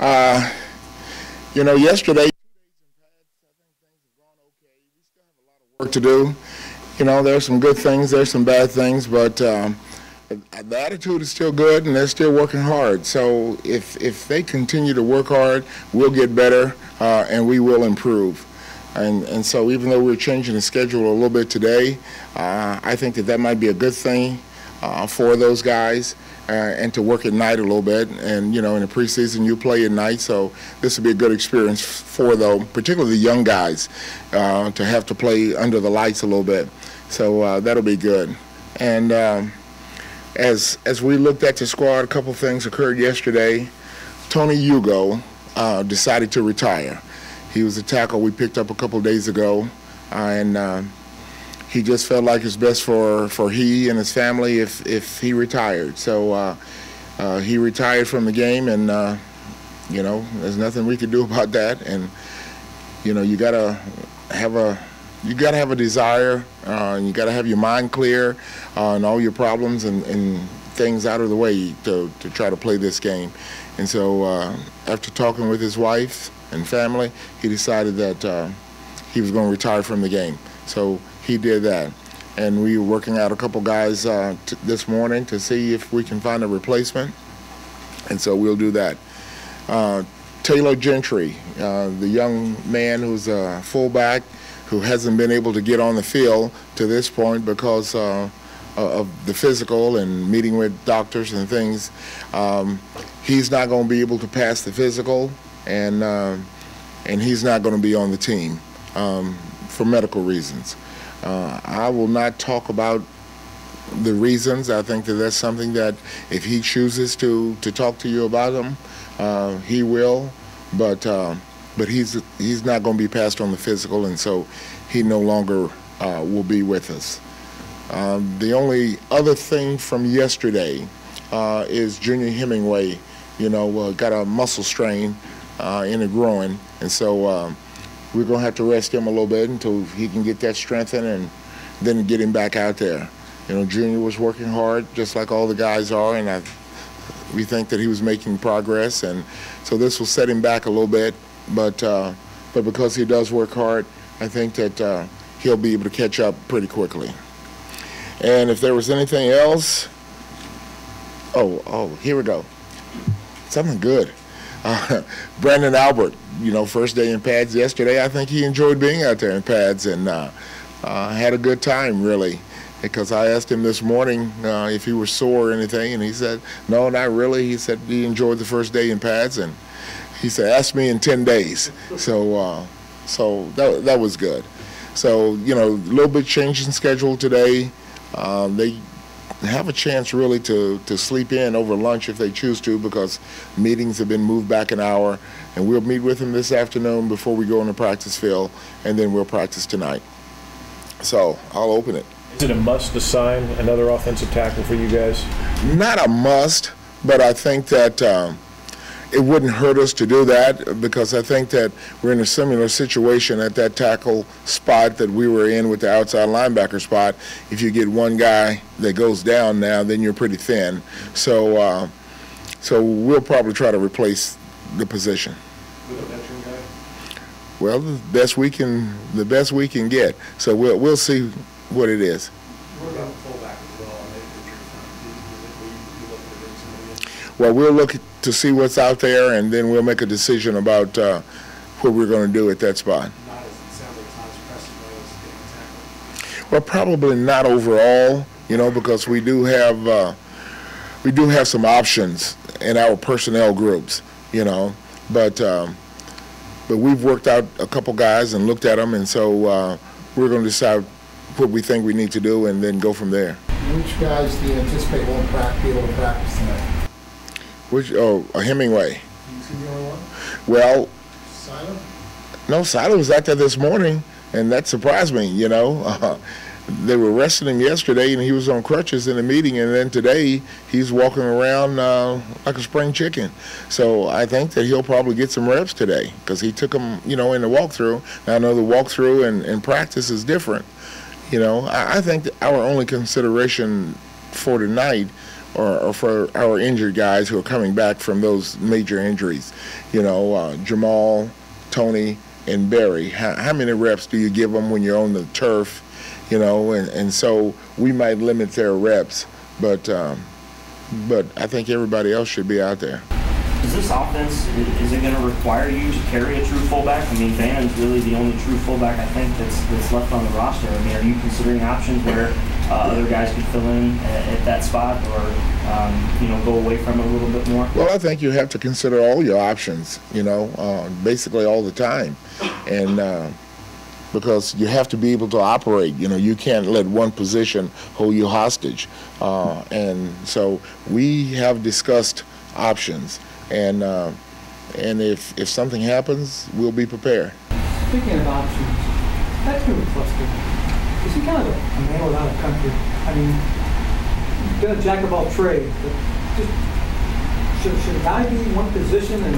Uh, Yesterday, work to do. There's some good things, there's some bad things, but the attitude is still good, and they're still working hard. So if they continue to work hard, we'll get better, and we will improve. And so even though we're changing the schedule a little bit today, I think that might be a good thing for those guys. And to work at night a little bit, and in the preseason you play at night, so this will be a good experience for them, particularly the young guys, to have to play under the lights a little bit. So that'll be good. And as we looked at the squad, a couple things occurred yesterday. Tony Hugo decided to retire. He was a tackle we picked up a couple days ago, and he just felt like it's best for he and his family if he retired. So he retired from the game, and there's nothing we could do about that. And you gotta have a desire, and you gotta have your mind clear and all your problems and things out of the way to try to play this game. And so after talking with his wife and family, he decided that he was going to retire from the game. So he did that, and we were working out a couple guys this morning to see if we can find a replacement, and so we'll do that. Taylor Gentry, the young man who's a fullback who hasn't been able to get on the field to this point because of the physical and meeting with doctors and things. He's not going to be able to pass the physical, and he's not going to be on the team for medical reasons. I will not talk about the reasons. I think that's something that if he chooses to talk to you about them, he will. But he's not going to be passed on the physical, and so he no longer will be with us. The only other thing from yesterday is Junior Hemingway. Got a muscle strain in the groin, and so we're going to have to rest him a little bit until he can get that strengthened and then get him back out there. Junior was working hard just like all the guys are, and we think that he was making progress, and so this will set him back a little bit, but because he does work hard, I think that he'll be able to catch up pretty quickly. And if there was anything else, here we go. Something good. Brandon Albert, first day in pads yesterday. I think he enjoyed being out there in pads and had a good time, really, because I asked him this morning if he was sore or anything, and he said, no, not really. He said he enjoyed the first day in pads, and he said, ask me in 10 days. So that was good. So, a little bit change in schedule today. They have a chance really to sleep in over lunch if they choose to, because meetings have been moved back an hour, and we'll meet with them this afternoon before we go on the practice field, and then we'll practice tonight. So I'll open it. Is it a must to sign another offensive tackle for you guys? Not a must, but I think that it wouldn't hurt us to do that, because I think that we're in a similar situation at that tackle spot that we were in with the outside linebacker spot. If you get one guy that goes down now, then you're pretty thin. So we'll probably try to replace the position. With a veteran guy? Well, the best we can get. So we'll see what it is. What about the fullback as well? Will you look at Well, we'll look to see what's out there, and then we'll make a decision about what we're going to do at that spot. Well, probably not overall, because we do have some options in our personnel groups, but we've worked out a couple guys and looked at them, and so we're going to decide what we think we need to do and then go from there. Which guys do you anticipate won't be able to practice tonight? Hemingway. He's the only one? Well, Silo? No, Silo was out there this morning, and that surprised me, They were resting him yesterday, and he was on crutches in the meeting, and then today he's walking around like a spring chicken. So I think that he'll probably get some reps today, because he took them, in the walkthrough. Now I know the walkthrough and practice is different. I think that our only consideration for tonight or for our injured guys who are coming back from those major injuries. You know, Jamal, Tony, and Barry. How many reps do you give them when you're on the turf? You know, and so we might limit their reps, but I think everybody else should be out there. Is this offense, is it going to require you to carry a true fullback? I mean, Vannon's really the only true fullback I think that's left on the roster. I mean, are you considering options where other guys could fill in at that spot, or you know, go away from it a little bit more? Well, I think you have to consider all your options, you know, basically all the time, and because you have to be able to operate. You know, you can't let one position hold you hostage, and so we have discussed options. And if something happens, we'll be prepared. Speaking of options, that's Newman Cluster. Is he kind of a man without a country? I mean, he's been a jack of all trades, but just should a guy be in one position and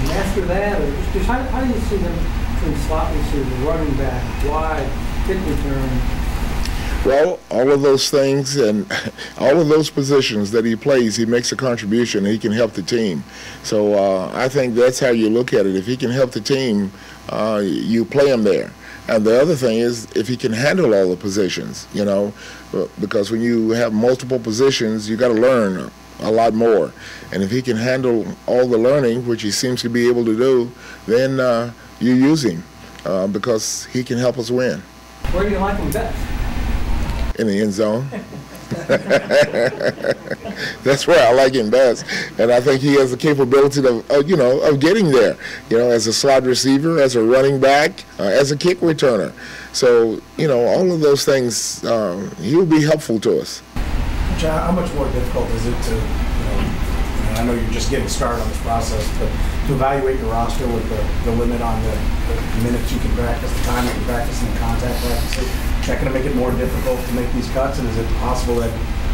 master that, or just how do you see him between slot receiver, running back, wide, kick return? Well, all of those things and all of those positions that he plays, he makes a contribution and he can help the team. So I think that's how you look at it. If he can help the team, you play him there. And the other thing is if he can handle all the positions, you know, because when you have multiple positions, you got to learn a lot more. And if he can handle all the learning, which he seems to be able to do, then you use him because he can help us win. Where do you like him best? In the end zone. That's where I like him best, and I think he has the capability of you know, of getting there. You know, as a slot receiver, as a running back, as a kick returner. So you know, all of those things, he'll be helpful to us. John, how much more difficult is it to, and I know you're just getting started on this process, but to evaluate your roster with the limit on the minutes you can practice, the time you can practice, and the contact practices? Is that going to make it more difficult to make these cuts? And is it possible that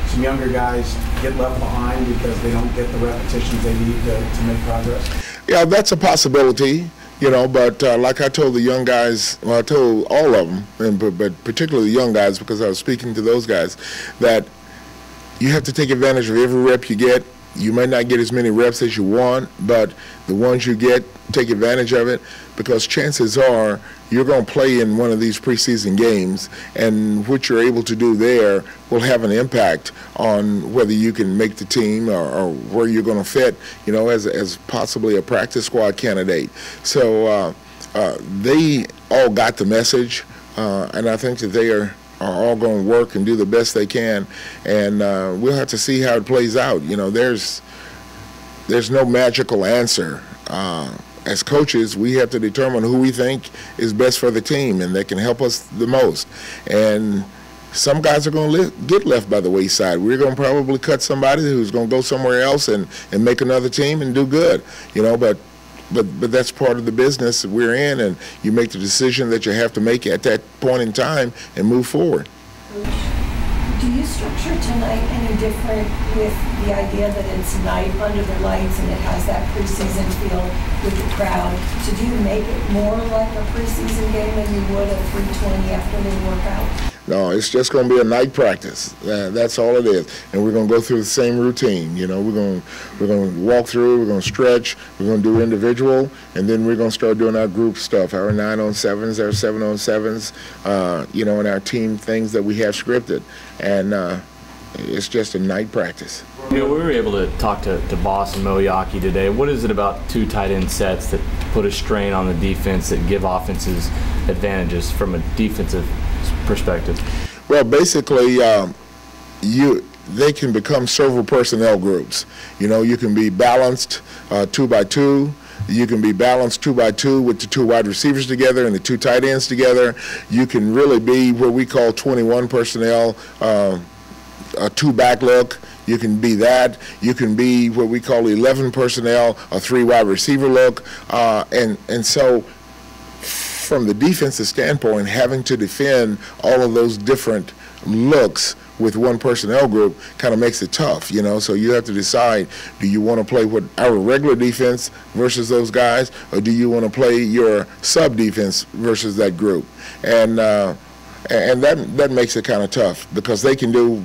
some younger guys get left behind because they don't get the repetitions they need to make progress? Yeah, that's a possibility. You know, but like I told the young guys, well, I told all of them, but particularly the young guys, because I was speaking to those guys, that you have to take advantage of every rep you get. You might not get as many reps as you want, but the ones you get, take advantage of it, because chances are you're going to play in one of these preseason games, and what you're able to do there will have an impact on whether you can make the team or where you're going to fit, you know, as possibly a practice squad candidate. So they all got the message, and I think that they are all going to work and do the best they can, and we'll have to see how it plays out. You know, there's no magical answer. As coaches, we have to determine who we think is best for the team and that can help us the most. And some guys are going to get left by the wayside. We're going to probably cut somebody who's going to go somewhere else and make another team and do good. You know, but that's part of the business that we're in, and you make the decision that you have to make at that point in time and move forward. Do you structure tonight any different with the idea that it's night under the lights and it has that preseason feel with the crowd? So do you make it more like a preseason game than you would a 3:20 afternoon workout? No, it's just going to be a night practice. That's all it is. And we're going to go through the same routine. You know, we're going to walk through, we're going to stretch, we're going to do individual, and then we're going to start doing our group stuff, our 9-on-7s, our 7-on-7s, you know, and our team things that we have scripted. And it's just a night practice. You know, we were able to talk to Boss and Moyaki today. What is it about two tight end sets that put a strain on the defense, that give offenses advantages from a defensive perspective? Well, basically, they can become several personnel groups. You know, you can be balanced 2-by-2. You can be balanced 2-by-2 with the two wide receivers together and the two tight ends together. You can really be what we call 21 personnel, a two-back look. You can be that. You can be what we call 11 personnel, a 3 wide receiver look. And so from the defensive standpoint, having to defend all of those different looks with one personnel group kind of makes it tough, you know. So you have to decide, do you want to play with our regular defense versus those guys, or do you want to play your sub defense versus that group? And that makes it kind of tough, because they can do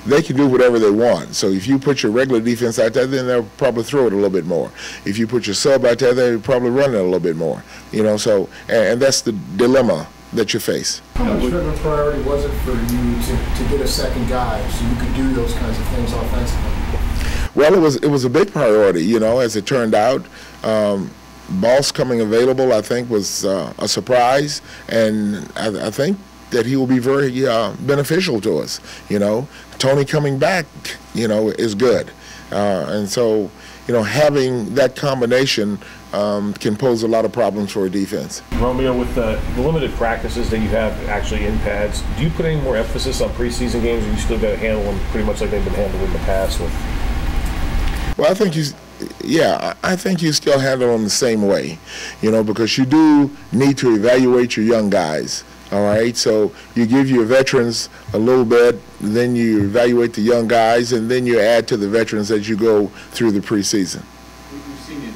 they can do whatever they want. So if you put your regular defense out there, then they'll probably throw it a little bit more. If you put your sub out there, they'll probably run it a little bit more. You know, so and that's the dilemma that you face. How much of a priority was it for you to get a second guy so you could do those kinds of things offensively? Well, it was a big priority, you know, as it turned out. Boss coming available, I think, was a surprise, and I think that he will be very beneficial to us. You know, Tony coming back, you know, is good, and so, you know, having that combination can pose a lot of problems for a defense. Romeo, with the limited practices that you have actually in pads, do you put any more emphasis on preseason games, or you still got to handle them pretty much like they've been handled in the past? Well, I think I think you still handle them the same way, you know, because you do need to evaluate your young guys. All right, so you give your veterans a little bit, then you evaluate the young guys, and then you add to the veterans as you go through the preseason. We've seen you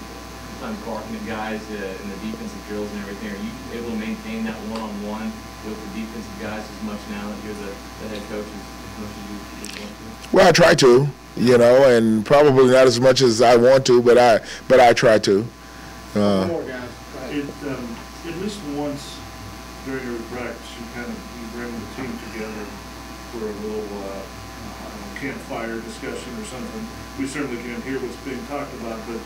sometimes barking at guys in the defensive drills and everything. Are you able to maintain that one-on-one with the defensive guys as much now that you're the head coach as much as you want to? Well, I try to, you know, and probably not as much as I want to, but I try to. At least once during your practice, you bring the team together for a little campfire discussion or something. We certainly can't hear what's being talked about, but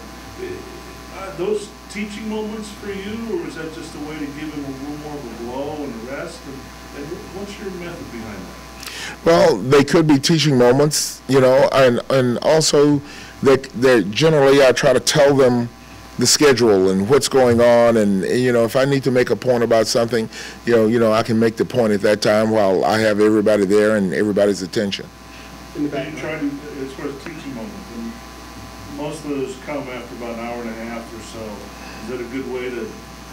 are those teaching moments for you, or is that just a way to give them a little more of a blow and a rest? And what's your method behind that? Well, they could be teaching moments, you know, and also they're generally, I try to tell them the schedule and what's going on, and you know, if I need to make a point about something, you know, I can make the point at that time while I have everybody there and everybody's attention. And you try to, as far as teaching moments, and most of those come after about an hour and a half or so. Is that a good way to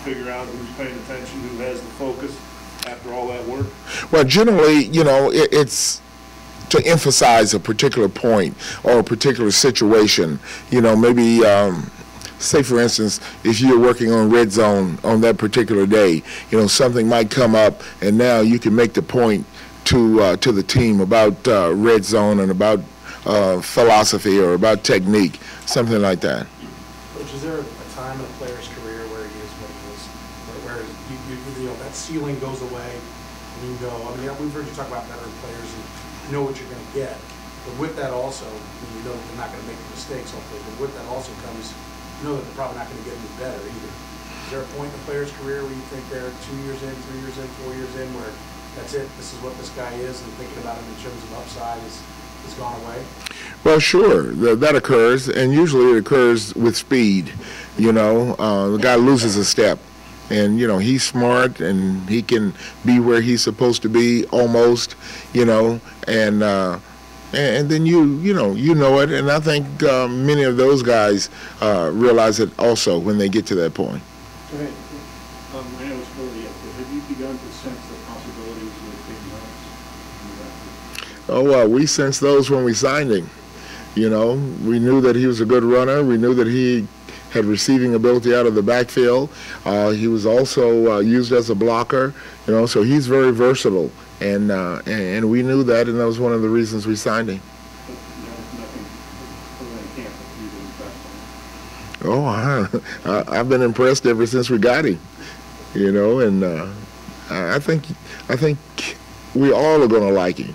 figure out who's paying attention, who has the focus after all that work? Well, generally, you know, it's to emphasize a particular point or a particular situation. You know, maybe say, for instance, if you're working on red zone on that particular day, you know, something might come up, and now you can make the point to the team about red zone and about philosophy or about technique, something like that. Coach, is there a time in a player's career where he is what he is, where you know, that ceiling goes away, and you go, I mean, we've heard you talk about veteran players and you know what you're going to get, but with that also, you know they're not going to make mistakes, hopefully, but with that also comes, you know that they're probably not going to get any better either. Is there a point in the player's career where you think they're 2 years in, 3 years in, 4 years in, where that's it, this is what this guy is, and thinking about him in terms of upside is gone away? Well, sure, that occurs, and usually it occurs with speed. You know, the guy loses a step, and you know, he's smart and he can be where he's supposed to be almost, you know, and then you know it, and I think many of those guys realize it also when they get to that point. Go ahead. I know it's early yet, but have you begun to sense the possibilities with big runs? Oh, well, we sensed those when we signed him. You know, we knew that he was a good runner. We knew that he had receiving ability out of the backfield. He was also used as a blocker, you know, so he's very versatile. And we knew that, and that was one of the reasons we signed him. Oh, I've been impressed ever since we got him, you know, and I think we all are going to like him.